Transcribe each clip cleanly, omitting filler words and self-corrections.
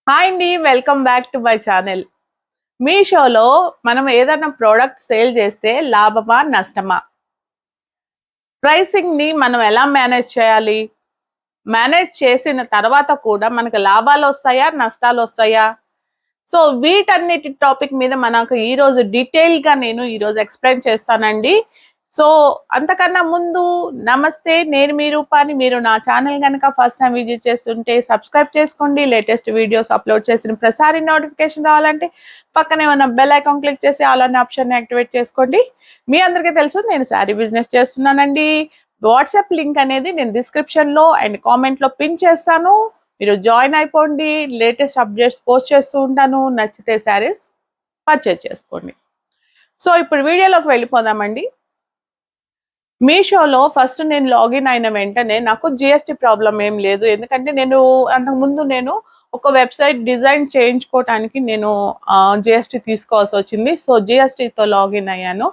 Hi అండి, welcome back to my channel. మీషోలో మనం ఏదైనా ప్రోడక్ట్ సేల్ చేస్తే లాభమా నష్టమా, ప్రైసింగ్ని మనం ఎలా మేనేజ్ చేయాలి, మేనేజ్ చేసిన తర్వాత కూడా మనకు లాభాలు వస్తాయా నష్టాలు వస్తాయా? సో వీటన్నిటి టాపిక్ మీద మనకు ఈరోజు డీటెయిల్గా నేను ఈరోజు ఎక్స్ప్లెయిన్ చేస్తానండి. సో అంతకన్నా ముందు నమస్తే, నేను మీ రూపాని. మీరు నా ఛానల్ కనుక ఫస్ట్ టైం విజిట్ చేస్తుంటే సబ్స్క్రైబ్ చేసుకోండి. లేటెస్ట్ వీడియోస్ అప్లోడ్ చేసిన ప్రసారి నోటిఫికేషన్ రావాలంటే పక్కనే ఉన్న బెల్ ఐకాన్ క్లిక్ చేసి ఆల్ అనే ఆప్షన్ని యాక్టివేట్ చేసుకోండి. మీ అందరికీ తెలుసు నేను శారీ బిజినెస్ చేస్తున్నానండి. వాట్సాప్ లింక్ అనేది నేను డిస్క్రిప్షన్లో అండ్ కామెంట్లో పిన్ చేస్తాను. మీరు జాయిన్ అయిపోండి. లేటెస్ట్ అప్డేట్స్ పోస్ట్ చేస్తూ ఉంటాను. నచ్చితే శారీస్ పర్చేజ్ చేసుకోండి. సో ఇప్పుడు వీడియోలోకి వెళ్ళిపోదామండి. మీషోలో ఫస్ట్ నేను లాగిన్ అయిన వెంటనే నాకు జిఎస్టీ ప్రాబ్లం ఏం లేదు. ఎందుకంటే అంతకుముందు నేను ఒక వెబ్సైట్ డిజైన్ చేయించుకోవటానికి నేను జిఎస్టీ తీసుకోవాల్సి వచ్చింది. సో జిఎస్టీతో లాగిన్ అయ్యాను.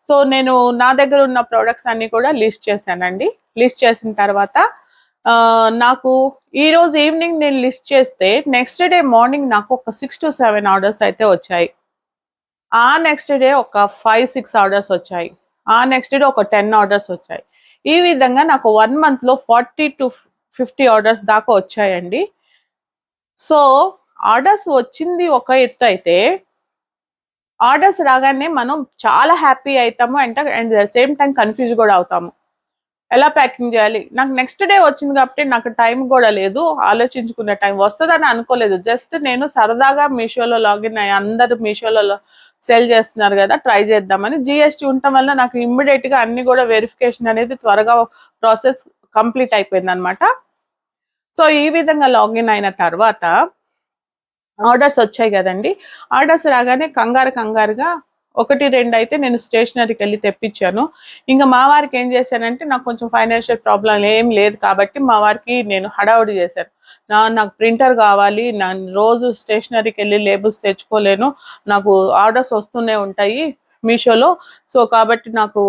సో నేను నా దగ్గర ఉన్న ప్రోడక్ట్స్ అన్ని కూడా లిస్ట్ చేశానండి. లిస్ట్ చేసిన తర్వాత నాకు ఈరోజు ఈవినింగ్ నేను లిస్ట్ చేస్తే నెక్స్ట్ డే మార్నింగ్ నాకు ఒక 6 to 7 ఆర్డర్స్ అయితే వచ్చాయి. ఆ నెక్స్ట్ డే ఒక 5-6 ఆర్డర్స్ వచ్చాయి. ఆ నెక్స్ట్ డే ఒక 10 ఆర్డర్స్ వచ్చాయి. ఈ విధంగా నాకు 1 మంత్లో 40 to 50 ఆర్డర్స్ దాకా వచ్చాయండి. సో ఆర్డర్స్ వచ్చింది ఒక ఎత్తు అయితే, ఆర్డర్స్ రాగానే మనం చాలా హ్యాపీ అవుతాము అండ్ సేమ్ టైం కన్ఫ్యూజ్ కూడా అవుతాము. ఎలా ప్యాకింగ్ చేయాలి? నాకు నెక్స్ట్ డే వచ్చింది కాబట్టి నాకు టైం కూడా లేదు, ఆలోచించుకునే టైం వస్తుందని అనుకోలేదు. జస్ట్ నేను సరదాగా మీషోలో లాగిన్ అయ్యి అందరూ మీషోలో సేల్ చేస్తున్నారు కదా, ట్రై చేద్దామని. జిఎస్టీ ఉండటం వల్ల నాకు ఇమ్మీడియట్గా అన్ని కూడా వెరిఫికేషన్ అనేది త్వరగా ప్రాసెస్ కంప్లీట్ అయిపోయింది అనమాట. సో ఈ విధంగా లాగిన్ అయిన తర్వాత ఆర్డర్స్ వచ్చాయి కదండి. ఆర్డర్స్ రాగానే కంగారుగా 1-2 అయితే నేను స్టేషనరీకి వెళ్ళి తెప్పించాను. ఇంకా మా వారికి ఏం చేశానంటే, నాకు కొంచెం ఫైనాన్షియల్ ప్రాబ్లం ఏం లేదు కాబట్టి మా వారికి నేను హడావుడి చేశాను. నాకు ప్రింటర్ కావాలి, రోజు స్టేషనరీకి వెళ్ళి లేబుల్స్ తెచ్చుకోలేను, నాకు ఆర్డర్స్ వస్తూనే ఉంటాయి మీషోలో. సో కాబట్టి నాకు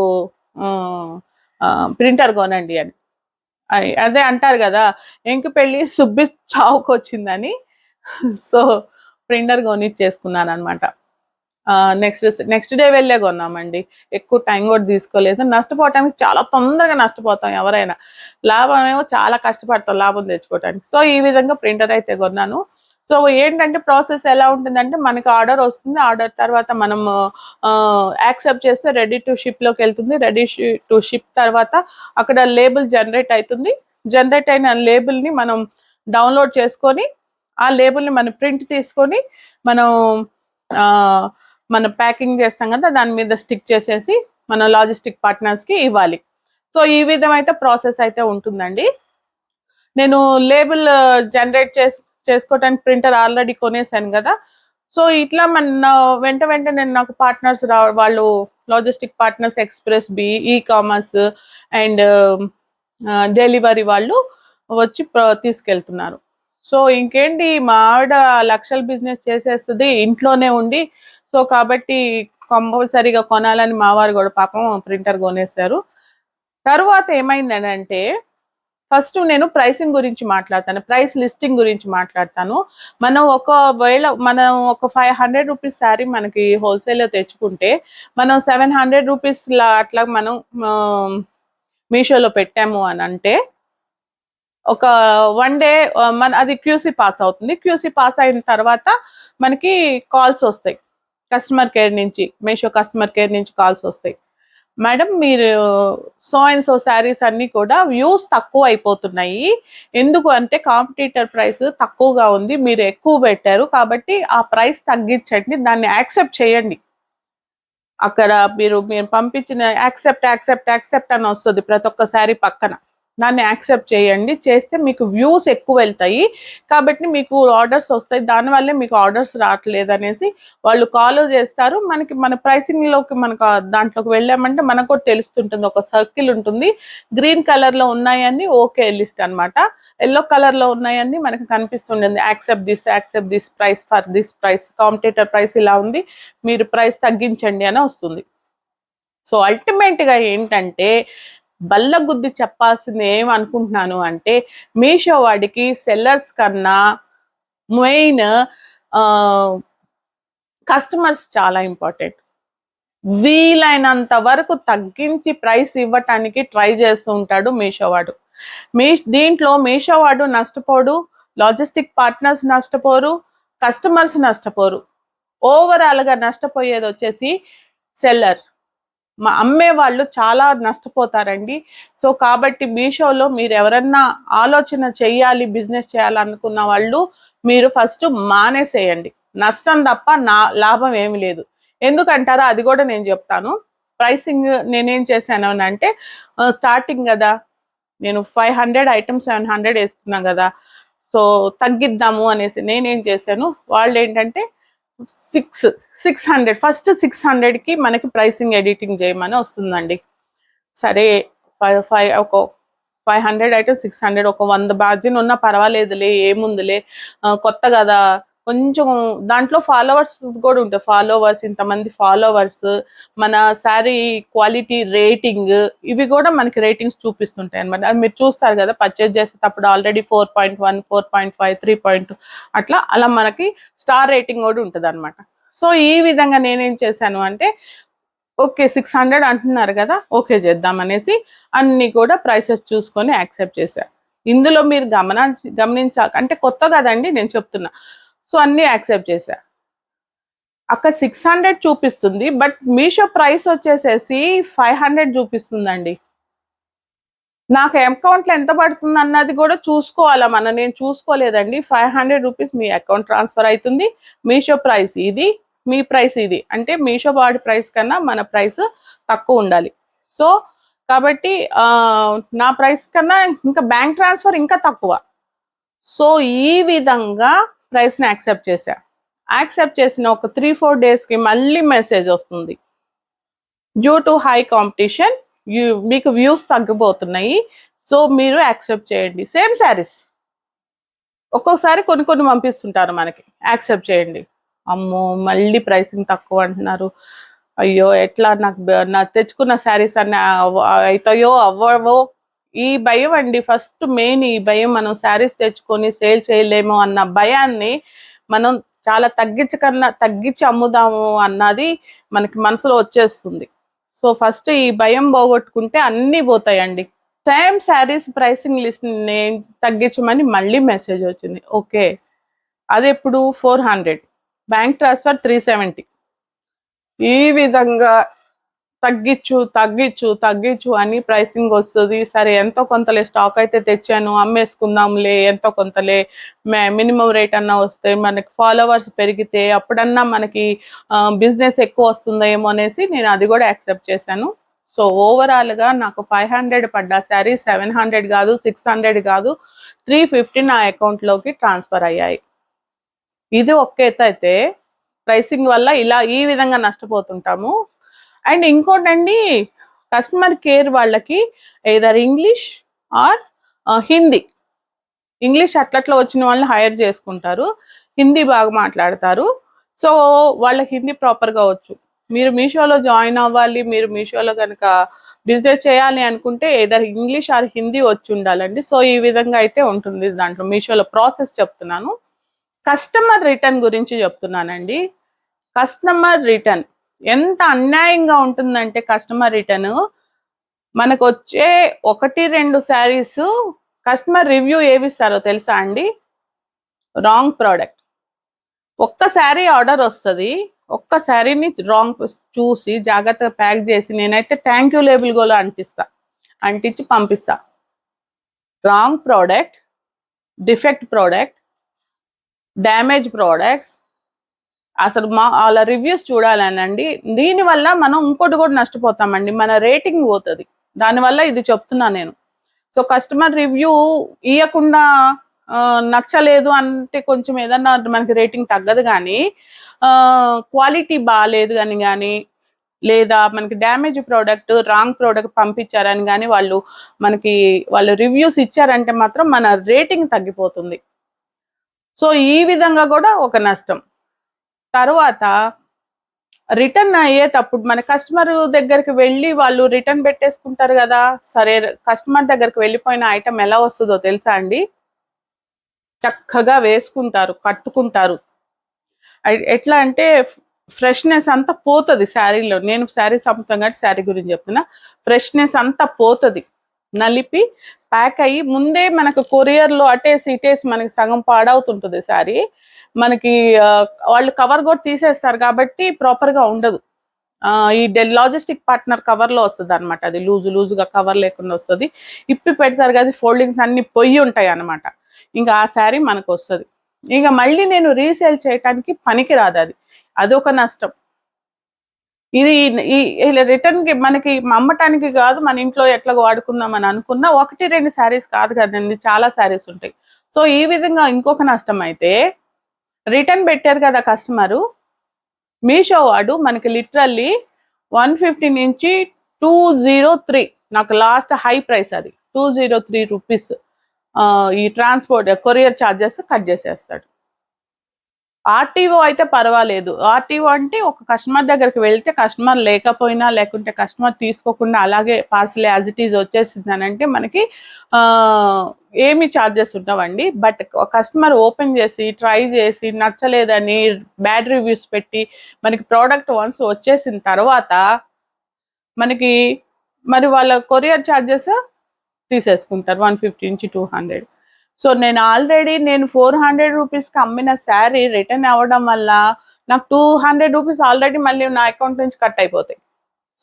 ప్రింటర్ కొనండి అని. అదే అంటారు కదా, ఎంకి పెళ్ళి సుబ్బి చావుకొచ్చిందని. సో ప్రింటర్ కొనిచ్చేసుకున్నాను అనమాట. నెక్స్ట్ డే వెళ్ళే కొన్నామండి. ఎక్కువ టైం కూడా తీసుకోలేదు. నష్టపోవటానికి చాలా తొందరగా నష్టపోతాం ఎవరైనా. లాభం ఏమో చాలా కష్టపడతాం లాభం తెచ్చుకోవటానికి. సో ఈ విధంగా ప్రింటర్ అయితే కొన్నాను. సో ఏంటంటే ప్రాసెస్ ఎలా ఉంటుందంటే, మనకి ఆర్డర్ వస్తుంది. ఆర్డర్ తర్వాత మనం యాక్సెప్ట్ చేస్తే రెడీ టు షిప్లోకి వెళ్తుంది. రెడీ టు షిప్ తర్వాత అక్కడ లేబుల్ జనరేట్ అవుతుంది. జనరేట్ అయిన లేబుల్ని మనం డౌన్లోడ్ చేసుకొని, ఆ లేబుల్ని మనం ప్రింట్ తీసుకొని మనం ప్యాకింగ్ చేస్తాం కదా, దాని మీద స్టిక్ చేసేసి మన లాజిస్టిక్ పార్ట్నర్స్కి ఇవ్వాలి. సో ఈ విధం అయితే ప్రాసెస్ అయితే ఉంటుందండి. నేను లేబుల్ జనరేట్ చేసుకోవటానికి ప్రింటర్ ఆల్రెడీ కొనేసాను కదా. సో ఇట్లా వెంటనే నాకు పార్ట్నర్స్ వాళ్ళు logistic partners, Xpressbees, e commerce and Delhivery వాళ్ళు వచ్చి తీసుకెళ్తున్నారు. సో ఇంకేంటి, మా ఆవిడ లక్షల బిజినెస్ చేసేస్తుంది ఇంట్లోనే ఉండి. సో కాబట్టి కంపల్సరీగా కొనాలని మా వారు కూడా పాపం ప్రింటర్ కొనేసారు. తర్వాత ఏమైందనంటే, ఫస్ట్ నేను ప్రైసింగ్ గురించి మాట్లాడతాను, ప్రైస్ లిస్టింగ్ గురించి మాట్లాడతాను. మనం ఒక 500 రూపీస్ శారీ మనకి హోల్సేల్లో తెచ్చుకుంటే, మనం 700 రూపీస్ అట్లా మనం మీషోలో పెట్టాము అని అంటే, ఒక 1 డే అది క్యూసీ పాస్ అవుతుంది. క్యూసీ పాస్ అయిన తర్వాత మనకి కాల్స్ వస్తాయి కస్టమర్ కేర్ నుంచి, మీషో కస్టమర్ కేర్ నుంచి కాల్స్ వస్తాయి. మేడం, మీరు సో అండ్ సో శారీస్ అన్నీ కూడా వ్యూస్ తక్కువ అయిపోతున్నాయి. ఎందుకు అంటే కాంపిటీటర్ ప్రైస్ తక్కువగా ఉంది, మీరు ఎక్కువ పెట్టారు కాబట్టి ఆ ప్రైస్ తగ్గించండి, దాన్ని యాక్సెప్ట్ చేయండి. అక్కడ మీరు పంపించిన యాక్సెప్ట్ అని వస్తుంది ప్రతి ఒక్క శారీ పక్కన. దాన్ని యాక్సెప్ట్ చేయండి, చేస్తే మీకు వ్యూస్ ఎక్కువ వెళ్తాయి కాబట్టి మీకు ఆర్డర్స్ వస్తాయి. దానివల్లే మీకు ఆర్డర్స్ రావట్లేదు అనేసి వాళ్ళు కాల్ చేస్తారు. మన ప్రైసింగ్లోకి దాంట్లోకి వెళ్ళామంటే మనకు కూడా తెలుస్తుంటుంది. ఒక సర్కిల్ ఉంటుంది, గ్రీన్ కలర్లో ఉన్నాయని ఓకే లిస్ట్ అనమాట, ఎల్లో కలర్లో ఉన్నాయని మనకు కనిపిస్తుంటుంది. Accept this price for this price, competitor price ఇలా ఉంది, మీరు ప్రైస్ తగ్గించండి అని వస్తుంది. సో అల్టిమేట్గా ఏంటంటే, బల్ల గుద్ది చెప్పాల్సింది ఏమనుకుంటున్నాను అంటే, మీషో వాడికి సెల్లర్స్ కన్నా మెయిన్ కస్టమర్స్ చాలా ఇంపార్టెంట్. వీలైనంత వరకు తగ్గించి ప్రైస్ ఇవ్వటానికి ట్రై చేస్తూ ఉంటాడు మీషో వాడు. దీంట్లో మీషో వాడు నష్టపోడు, లాజిస్టిక్ పార్ట్నర్స్ నష్టపోరు, కస్టమర్స్ నష్టపోరు. ఓవరాల్గా నష్టపోయేది వచ్చేసి సెల్లర్, అమ్మే వాళ్ళు చాలా నష్టపోతారండి. సో కాబట్టి మీషోలో మీరు ఎవరన్నా ఆలోచన చెయ్యాలి, బిజినెస్ చేయాలనుకున్న వాళ్ళు మీరు ఫస్ట్ మానేసేయండి. నష్టం తప్ప లాభం ఏమి లేదు. ఎందుకంటారా, అది కూడా నేను చెప్తాను. ప్రైసింగ్ నేనేం చేశాను అంటే, స్టార్టింగ్ కదా, నేను 500 ఐటమ్స్ 700 వేసుకున్నాను కదా, సో తగ్గిద్దాము అనేసి నేనేం చేశాను, వాళ్ళు ఏంటంటే 600 ఫస్ట్ 600కి మనకి ప్రైసింగ్ ఎడిటింగ్ చేయమని వస్తుందండి. సరే, ఒక 500 అయితే 600, ఒక 100 బ్యాడ్జిన్ ఉన్నా పర్వాలేదులే, ఏముందిలే, కొత్త కదా, కొంచెం దాంట్లో ఫాలోవర్స్ కూడా ఉంటాయి. ఫాలోవర్స్, ఇంతమంది ఫాలోవర్స్, మన శారీ క్వాలిటీ, రేటింగ్, ఇవి కూడా మనకి రేటింగ్స్ చూపిస్తుంటాయి అనమాట. అది మీరు చూస్తారు కదా పర్చేజ్ చేసేటప్పుడు, ఆల్రెడీ 4.1, 4.5, 3. అలా మనకి స్టార్ రేటింగ్ కూడా ఉంటుంది అనమాట. సో ఈ విధంగా నేనేం చేశాను అంటే, ఓకే 600 అంటున్నారు కదా, ఓకే చేద్దాం అనేసి అన్ని కూడా ప్రైసెస్ చూసుకొని యాక్సెప్ట్ చేశాను. ఇందులో మీరు గమనించాలి అంటే, కొత్త కదండి నేను చెప్తున్నా. సో అన్ని యాక్సెప్ట్ చేశా. అక్కడ 600 చూపిస్తుంది, బట్ మీషో ప్రైస్ వచ్చేసేసి 500 చూపిస్తుందండి. నాకు అకౌంట్లో ఎంత పడుతుంది అన్నది కూడా చూసుకోవాలా మనం. నేను చూసుకోలేదండి. 500 రూపీస్ మీ అకౌంట్ ట్రాన్స్ఫర్ అవుతుంది. మీషో ప్రైస్ ఇది, మీ ప్రైస్ ఇది. అంటే మీషో వాడి ప్రైస్ కన్నా మన ప్రైస్ తక్కువ ఉండాలి. సో కాబట్టి నా ప్రైస్ కన్నా ఇంకా బ్యాంక్ ట్రాన్స్ఫర్ ఇంకా తక్కువ. సో ఈ విధంగా ప్రైస్ని యాక్సెప్ట్ చేశా. యాక్సెప్ట్ చేసిన ఒక 3-4 డేస్కి మళ్ళీ మెసేజ్ వస్తుంది, డ్యూ టు హై కాంపిటీషన్ మీకు వ్యూస్ తగ్గిపోతున్నాయి, సో మీరు యాక్సెప్ట్ చేయండి. సేమ్ శారీస్ ఒక్కొక్కసారి కొన్ని పంపిస్తుంటారు మనకి, యాక్సెప్ట్ చేయండి. అమ్మో, మళ్ళీ ప్రైసింగ్ తక్కువ అంటున్నారు, అయ్యో ఎట్లా, నాకు తెచ్చుకున్న శారీస్ అన్ని అవుతాయో అవ్వవో, ఈ భయం అండి ఫస్ట్ మెయిన్. ఈ భయం, మనం శారీస్ తెచ్చుకొని సేల్ చేయలేమో అన్న భయాన్ని మనం చాలా తగ్గించి అమ్ముదాము అన్నది మనకి మనసులో వచ్చేస్తుంది. సో ఫస్ట్ ఈ భయం పోగొట్టుకుంటే అన్నీ పోతాయండి. సేమ్ శారీస్ ప్రైసింగ్ లిస్ట్ నేను తగ్గించమని మళ్ళీ మెసేజ్ వచ్చింది. ఓకే, అది ఎప్పుడు 400, బ్యాంక్ ట్రాన్స్ఫర్ 370. ఈ విధంగా తగ్గించు అని ప్రైసింగ్ వస్తుంది. సరే ఎంతో కొంతలే స్టాక్ అయితే తెచ్చాను, అమ్మేసుకుందాంలే, ఎంతో కొంతలే మినిమం రేట్ అన్నా వస్తే, మనకి ఫాలోవర్స్ పెరిగితే అప్పుడన్నా మనకి బిజినెస్ ఎక్కువ వస్తుందేమో అనేసి నేను అది కూడా యాక్సెప్ట్ చేశాను. సో ఓవరాల్గా నాకు 500 పడ్డ శారీ 700 కాదు, 600 కాదు, 350 నా అకౌంట్లోకి ట్రాన్స్ఫర్ అయ్యాయి. ఇది ఒక్క ఎత్తు అయితే, ప్రైసింగ్ వల్ల ఈ విధంగా నష్టపోతుంటాము. అండ్ ఇంకోటండి, కస్టమర్ కేర్ వాళ్ళకి either English are Hindi, English అట్లా వచ్చిన వాళ్ళని హైర్ చేసుకుంటారు, హిందీ బాగా మాట్లాడతారు. సో వాళ్ళకి హిందీ ప్రాపర్గా వచ్చు. మీరు మీషోలో జాయిన్ అవ్వాలి, మీరు మీషోలో కనుక బిజినెస్ చేయాలి అనుకుంటే ఏదర్ ఇంగ్లీష్ ఆర్ హిందీ వచ్చి ఉండాలండి. సో ఈ విధంగా అయితే ఉంటుంది దాంట్లో. మీషోలో ప్రాసెస్ చెప్తున్నాను. కస్టమర్ రిటర్న్ గురించి చెప్తున్నానండి. కస్టమర్ రిటర్న్ ఎంత అన్యాయంగా ఉంటుందంటే, కస్టమర్ రిటర్న్ మనకు వచ్చే 1-2 శారీస్ కస్టమర్ రివ్యూ ఏమిస్తారో తెలుసా అండి? Wrong product. ఒక్క శారీ ఆర్డర్ వస్తుంది, ఒక్క శారీని రాంగ్ చూసి జాగ్రత్తగా ప్యాక్ చేసి నేనైతే థ్యాంక్ యూ లేబుల్ కూడా అంటించి పంపిస్తా. Wrong product, defect product, damage products, అసలు వాళ్ళ రివ్యూస్ చూడాలనండి. దీనివల్ల మనం ఇంకోటి కూడా నష్టపోతామండి, మన రేటింగ్ పోతుంది. దానివల్ల ఇది చెప్తున్నా నేను. సో కస్టమర్ రివ్యూ ఇవ్వకుండా నచ్చలేదు అంటే కొంచెం ఏదన్నా మనకి రేటింగ్ తగ్గదు. కానీ క్వాలిటీ బాగాలేదు అని కానీ, లేదా మనకి డ్యామేజ్ ప్రోడక్ట్, రాంగ్ ప్రోడక్ట్ పంపించారని కానీ వాళ్ళు రివ్యూస్ ఇచ్చారంటే మాత్రం మన రేటింగ్ తగ్గిపోతుంది. సో ఈ విధంగా కూడా ఒక నష్టం. తర్వాత రిటర్న్ అయ్యేటప్పుడు మన కస్టమర్ దగ్గరికి వెళ్ళి వాళ్ళు రిటర్న్ పెట్టేసుకుంటారు కదా. సరే, కస్టమర్ దగ్గరికి వెళ్ళిపోయిన ఐటమ్ ఎలా వస్తుందో తెలుసా అండి? చక్కగా వేసుకుంటారు, కట్టుకుంటారు. ఎట్లా అంటే ఫ్రెష్నెస్ అంతా పోతుంది శారీలో. నేను శారీస్ అమ్ముతాం కాబట్టి శారీ గురించి చెప్తున్నా. ఫ్రెష్నెస్ అంతా పోతుంది. నలిపి ప్యాక్ అయ్యి ముందే మనకు కొరియర్లో అటేసి ఇటేసి మనకి సగం పాడవుతుంటుంది శారీ. మనకి వాళ్ళు కవర్ కూడా తీసేస్తారు కాబట్టి ప్రాపర్గా ఉండదు. ఈ లాజిస్టిక్ పార్ట్నర్ కవర్లో వస్తుంది అనమాట. అది లూజుగా కవర్ లేకుండా వస్తుంది. ఇప్పి పెడతారు కదా, ఫోల్డింగ్స్ అన్ని పొయ్యి ఉంటాయి అనమాట. ఇంకా ఆ శారీ మనకు వస్తుంది. ఇక మళ్ళీ నేను రీసేల్ చేయటానికి పనికి రాదు అది. అదొక నష్టం. ఇది రిటర్న్కి మనకి అమ్మటానికి కాదు, మన ఇంట్లో ఎట్లా వాడుకుందాం అని అనుకున్నా 1-2 శారీస్ కాదు కదండి, చాలా శారీస్ ఉంటాయి. సో ఈ విధంగా ఇంకొక నష్టం అయితే, రిటర్న్ పెట్టారు కదా కస్టమరు, మీషో వాడు మనకి లిటరల్లీ 150 నుంచి 203, నాకు లాస్ట్ హై ప్రైస్ అది 203 రూపీస్ ఈ ట్రాన్స్పోర్ట్ కొరియర్ ఛార్జెస్ కట్ చేసేస్తాడు. ఆర్టీఓ అయితే పర్వాలేదు. ఆర్టీఓ అంటే ఒక కస్టమర్ దగ్గరికి వెళ్తే కస్టమర్ లేకపోయినా, లేకుంటే కస్టమర్ తీసుకోకుండా అలాగే పార్సల్ యాజ్ ఇట్ ఈజ్ వచ్చేసిందనంటే మనకి ఏమి ఛార్జెస్ ఉండవండి. బట్ కస్టమర్ ఓపెన్ చేసి ట్రై చేసి నచ్చలేదని బ్యాడ్ రివ్యూస్ పెట్టి మనకి ప్రోడక్ట్ వన్స్ వచ్చేసిన తర్వాత మనకి మరి వాళ్ళ కొరియర్ ఛార్జెస్ తీసేసుకుంటారు 150 నుంచి 200. సో నేను ఆల్రెడీ 400 రూపీస్కి అమ్మిన శారీ రిటర్న్ అవ్వడం వల్ల నాకు 200 రూపీస్ ఆల్రెడీ మళ్ళీ నా అకౌంట్ నుంచి కట్ అయిపోతాయి.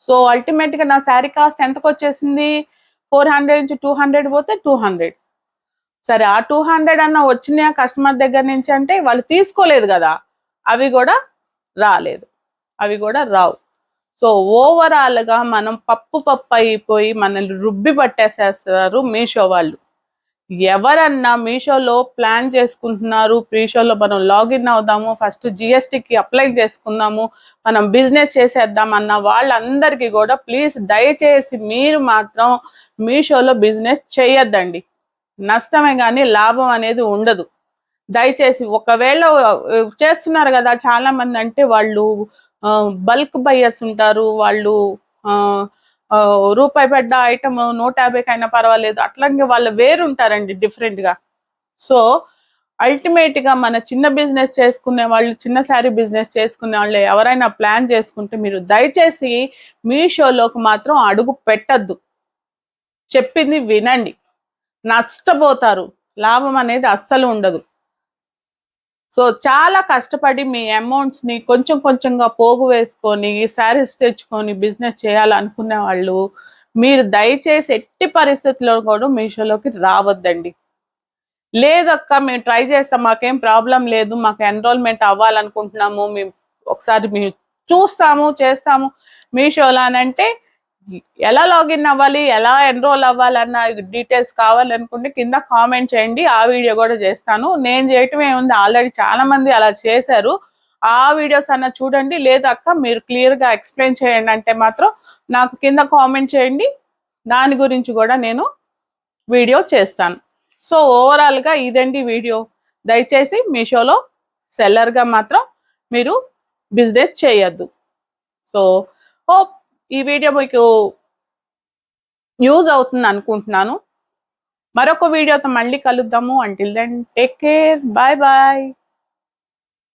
సో అల్టిమేట్గా నా శారీ కాస్ట్ ఎంతకు వచ్చేసింది? 400 నుంచి 200 పోతే 200. సరే, ఆ 200 అన్న వచ్చినాయా కస్టమర్ దగ్గర నుంచి అంటే వాళ్ళు తీసుకోలేదు కదా, అవి కూడా రాలేదు, అవి కూడా రావు. సో ఓవరాల్గా మనం పప్పు అయిపోయి మనల్ని రుబ్బి పట్టేసేస్తారు మీషో వాళ్ళు. ఎవరన్నా మీషోలో ప్లాన్ చేసుకుంటున్నారు, మీషోలో మనం లాగిన్ అవుదాము, ఫస్ట్ జిఎస్టీకి అప్లై చేసుకుందాము, మనం బిజినెస్ చేసేద్దాం అన్న వాళ్ళందరికీ కూడా ప్లీజ్ దయచేసి మీరు మాత్రం మీషోలో బిజినెస్ చేయొద్దండి. నష్టమే కానీ లాభం అనేది ఉండదు. దయచేసి ఒకవేళ చేస్తున్నారు కదా చాలా మంది, అంటే వాళ్ళు బల్క్ బయ్యర్స్ ఉంటారు, వాళ్ళు రూపాయి పడ్డ ఐటమ్ 150కి అయినా పర్వాలేదు అట్లాగే వాళ్ళు వేరుంటారండి డిఫరెంట్గా. సో అల్టిమేట్గా మన చిన్న బిజినెస్ చేసుకునే వాళ్ళు, చిన్న శారీ బిజినెస్ చేసుకునే వాళ్ళు ఎవరైనా ప్లాన్ చేసుకుంటే మీరు దయచేసి మీషోలోకి మాత్రం అడుగు పెట్టద్దు. చెప్పింది వినండి, నష్టపోతారు, లాభం అనేది అస్సలు ఉండదు. సో చాలా కష్టపడి మీ అమౌంట్స్ని కొంచెం కొంచెంగా పోగు వేసుకొని శారీస్ తెచ్చుకొని బిజినెస్ చేయాలనుకునే వాళ్ళు మీరు దయచేసి ఎట్టి పరిస్థితుల్లో కూడా మీషోలోకి రావద్దండి. లేదక్క మేము ట్రై చేస్తాం, మాకేం ప్రాబ్లం లేదు, మాకు ఎన్రోల్మెంట్ అవ్వాలనుకుంటున్నాము, మేము ఒకసారి మేము చూస్తాము చేస్తాము మీషోలో అని అంటే ఎలా లాగిన్ అవ్వాలి, ఎలా ఎన్రోల్ అవ్వాలన్న డీటెయిల్స్ కావాలనుకుంటే కింద కామెంట్ చేయండి, ఆ వీడియో కూడా చేస్తాను. నేను చేయటం ఏముంది, ఆల్రెడీ చాలా మంది అలా చేశారు, ఆ వీడియోస్ అన్న చూడండి. లేదక్క మీరు క్లియర్గా ఎక్స్ప్లెయిన్ చేయండి అంటే మాత్రం నాకు కింద కామెంట్ చేయండి, దాని గురించి కూడా నేను వీడియో చేస్తాను. సో ఓవరాల్గా ఇదండి వీడియో. దయచేసి మీషోలో సెల్లర్గా మాత్రం మీరు బిజినెస్ చేయొద్దు. సో హోప్ ఈ వీడియో మీకు యూజ్ అవుతుంది అనుకుంటున్నాను. మరొక వీడియోతో మళ్ళీ కలుద్దాము. Until then take care, bye bye.